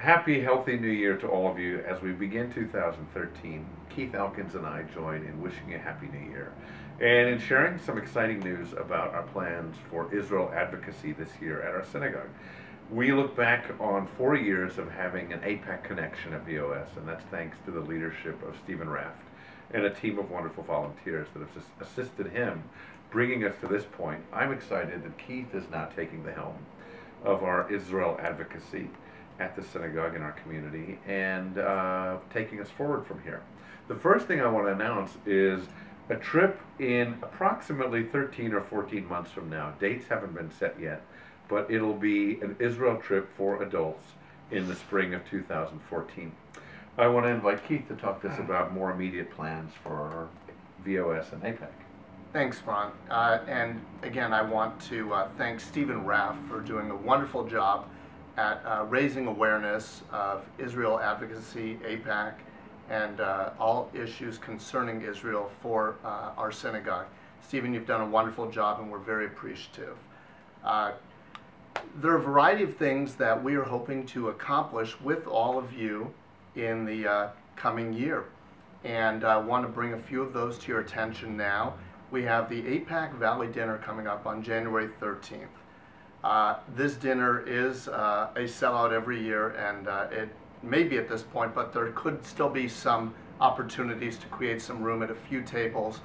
Happy, healthy New Year to all of you as we begin 2013. Keith Elkins and I join in wishing you a Happy New Year and in sharing some exciting news about our plans for Israel advocacy this year at our synagogue. We look back on 4 years of having an AIPAC connection at VOS, and that's thanks to the leadership of Stephen Raft and a team of wonderful volunteers that have assisted him bringing us to this point. I'm excited that Keith is now taking the helm of our Israel advocacy at the synagogue in our community and taking us forward from here. The first thing I want to announce is a trip in approximately 13 or 14 months from now. Dates haven't been set yet, but it'll be an Israel trip for adults in the spring of 2014. I want to invite Keith to talk to us about more immediate plans for VOS and AIPAC. Thanks, Ron. And again, I want to thank Stephen Raff for doing a wonderful job at raising awareness of Israel advocacy, AIPAC, and all issues concerning Israel for our synagogue. Stephen, you've done a wonderful job and we're very appreciative. There are a variety of things that we are hoping to accomplish with all of you in the coming year. And I want to bring a few of those to your attention now. We have the AIPAC Valley Dinner coming up on January 13th. This dinner is a sellout every year, and it may be at this point, but there could still be some opportunities to create some room at a few tables.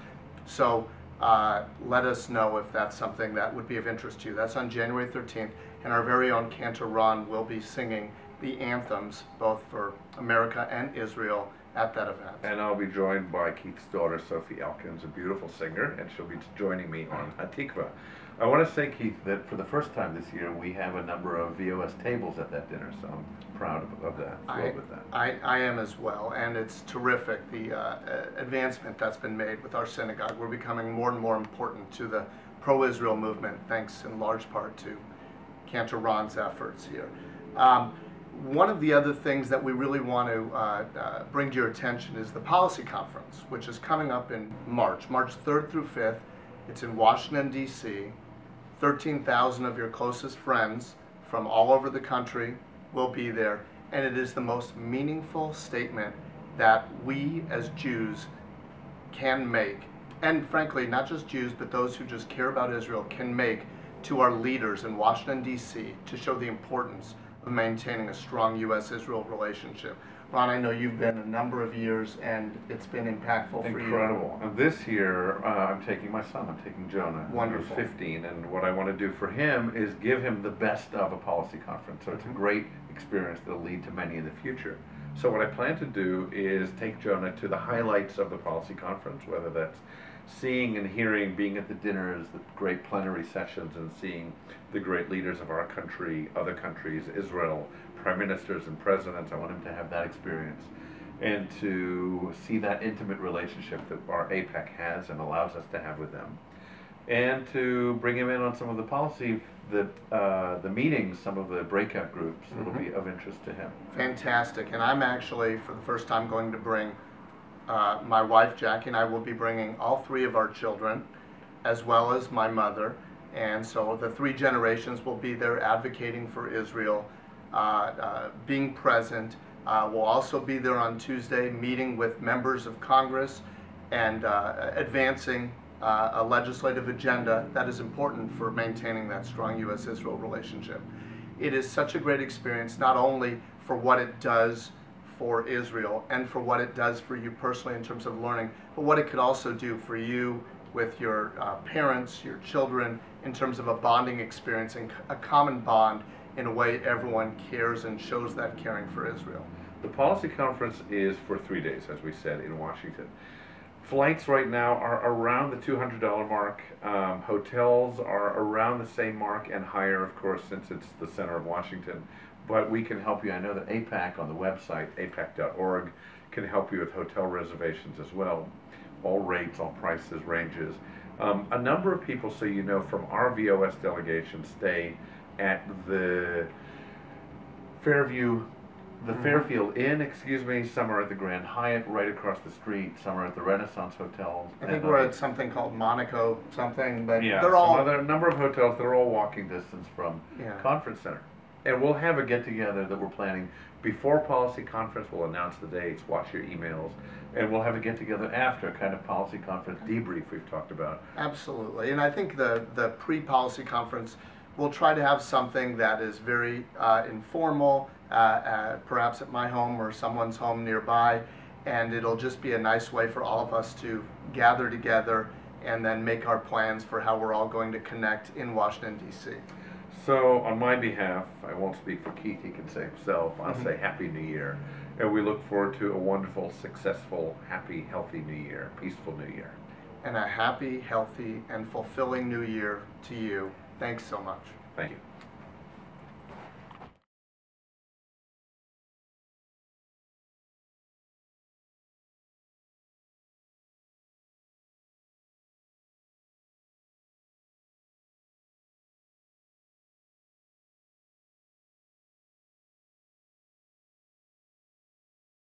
So let us know if that's something that would be of interest to you. That's on January 13th, and our very own Cantor Ron will be singing the anthems, both for America and Israel, at that event. And I'll be joined by Keith's daughter, Sophie Elkins, a beautiful singer, and she'll be joining me on Hatikva. I want to say, Keith, that for the first time this year, we have a number of VOS tables at that dinner, so I'm proud of that, thrilled with that. I am as well, and it's terrific, the advancement that's been made with our synagogue. We're becoming more and more important to the pro-Israel movement, thanks in large part to Cantor Ron's efforts here. One of the other things that we really want to bring to your attention is the policy conference, which is coming up in March 3rd through 5th. It's in Washington, D.C. 13,000 of your closest friends from all over the country will be there, and it is the most meaningful statement that we as Jews can make, and frankly, not just Jews, but those who just care about Israel can make to our leaders in Washington, D.C. to show the importance of maintaining a strong U.S.-Israel relationship. Ron, I know you've been a number of years, and it's been impactful for you. Incredible. And this year, I'm taking my son. I'm taking Jonah. Wonderful. Who's 15, and what I want to do for him is give him the best of a policy conference. So it's a great experience that'll lead to many in the future. So what I plan to do is take Jonah to the highlights of the policy conference, whether that's seeing and hearing, being at the dinners, the great plenary sessions, and seeing the great leaders of our country, other countries, Israel, prime ministers and presidents. I want him to have that experience and to see that intimate relationship that our AIPAC has and allows us to have with them, and to bring him in on some of the policy, the meetings, some of the breakout groups that'll be of interest to him. Fantastic. And I'm actually, for the first time, going to bring my wife, Jackie, and I will be bringing all 3 of our children, as well as my mother. And so the 3 generations will be there advocating for Israel, being present. We'll also be there on Tuesday meeting with members of Congress and advancing a legislative agenda that is important for maintaining that strong U.S.-Israel relationship. It is such a great experience, not only for what it does for Israel and for what it does for you personally in terms of learning, but what it could also do for you with your parents, your children, in terms of a bonding experience and a common bond in a way everyone cares and shows that caring for Israel. The policy conference is for 3 days, as we said, in Washington. Flights right now are around the $200 mark. Hotels are around the same mark and higher, of course, since it's the center of Washington. But we can help you. I know that AIPAC on the website, aipac.org, can help you with hotel reservations as well. All rates, all prices, ranges. A number of people, so you know, from our VOS delegation stay at the Fairfield Inn, some are at the Grand Hyatt right across the street, some are at the Renaissance Hotels. I think we're at something called Monaco something, but yeah, they're all... a number of hotels that are all walking distance from Conference Center. And we'll have a get-together that we're planning before policy conference. We'll announce the dates, watch your emails, and we'll have a get-together after, kind of policy conference debrief we've talked about. Absolutely, and I think the pre-policy conference, we'll try to have something that is very informal, perhaps at my home or someone's home nearby, and it'll just be a nice way for all of us to gather together and then make our plans for how we're all going to connect in Washington, D.C. So on my behalf, I won't speak for Keith, he can say himself, I'll say Happy New Year. And we look forward to a wonderful, successful, happy, healthy New Year, peaceful New Year. And a happy, healthy, and fulfilling New Year to you. Thanks so much. Thank you.